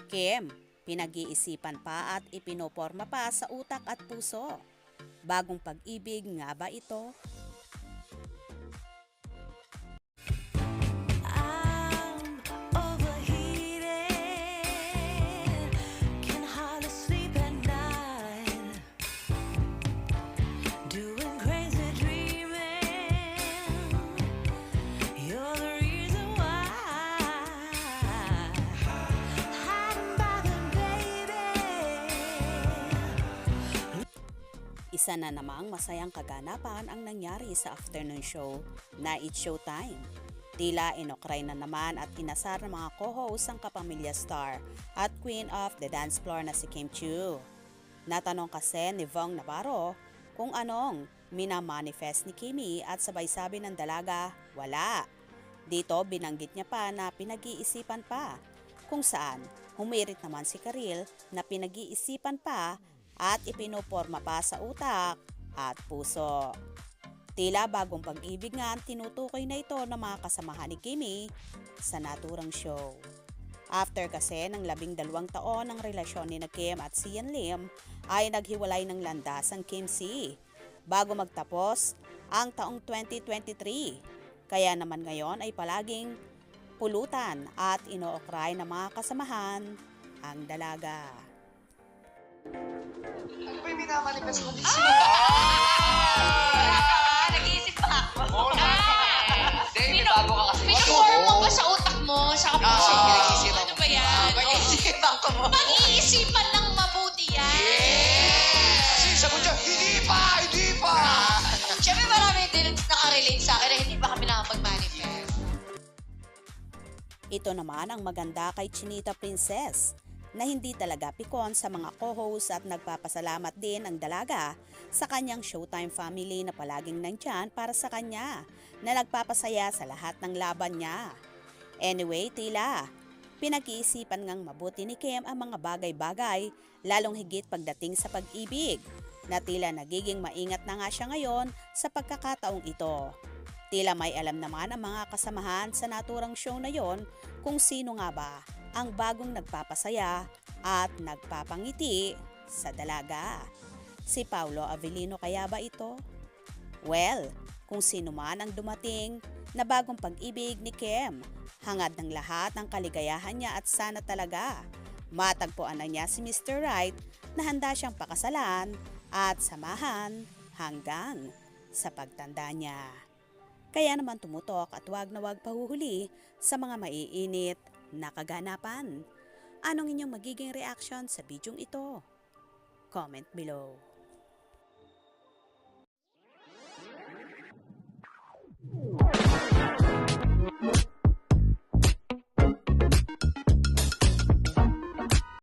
Kim, pinag-iisipan pa at ipinoporma pa sa utak at puso. Bagong pag-ibig nga ba ito? I'm overheated, can hardly sleep at night, doing crazy dreaming. You're the reason why. Hiding by the baby. Isa na namang masayang kaganapan ang nangyari sa afternoon show na It's Showtime. Tila inokray na naman at inasar ng mga co-host ang kapamilya star at queen of the dance floor na si Kim Chiu. Natanong kasi ni Vong Navarro kung anong minamanifest ni Kimi at sabay sabi ng dalaga, wala. Dito binanggit niya pa na pinag-iisipan pa, kung saan humirit naman si Karil na pinag-iisipan pa at ipinoporma pa sa utak at puso. Tila bagong pag-ibig nga ang tinutukoy na ito ng mga kasamahan ni Kimi sa naturang show. After kasi ng 12 taon ng relasyon ni na Kim at Sian Lim ay naghiwalay ng landas ang Kim C bago magtapos ang taong 2023. Kaya naman ngayon ay palaging pulutan at inookray ng mga kasamahan ang dalaga. Ano ba yung minamanifest mo? Nag-iisip pa ako. Hindi, may bago ka kasi. Pinuform mo ba sa utak mo, sa kapuso mo? pinag-iisipan Ano ko. ba yan? Pinag-iisipan ko mo. Pag-iisipan ng mabuti yan. Kasi sagot siya, hindi pa, hindi pa. Siyempre marami din nakarelate sa akin na hindi pa kami nakapag-manifest. Ito naman ang maganda kay Chinita Princess na hindi talaga pikon sa mga co-host at nagpapasalamat din ang dalaga sa kanyang Showtime family na palaging nandyan para sa kanya na nagpapasaya sa lahat ng laban niya. Anyway, tila pinag-iisipan ngang mabuti ni Kim ang mga bagay-bagay lalong higit pagdating sa pag-ibig na tila nagiging maingat na nga siya ngayon sa pagkakataong ito. Tila may alam naman ang mga kasamahan sa naturang show na yon kung sino nga ba ang bagong nagpapasaya at nagpapangiti sa dalaga. Si Paulo Avellino kaya ba ito? Well, kung sino man ang dumating na bagong pag-ibig ni Kim, hangad ng lahat ng kaligayahan niya at sana talaga matagpuan na niya si Mr. Right na handa siyang pakasalan at samahan hanggang sa pagtanda niya. Kaya naman tumutok at wag na wag pahuhuli sa mga maiinit na kaganapan. Anong inyong magiging reaction sa bidyong ito? Comment below.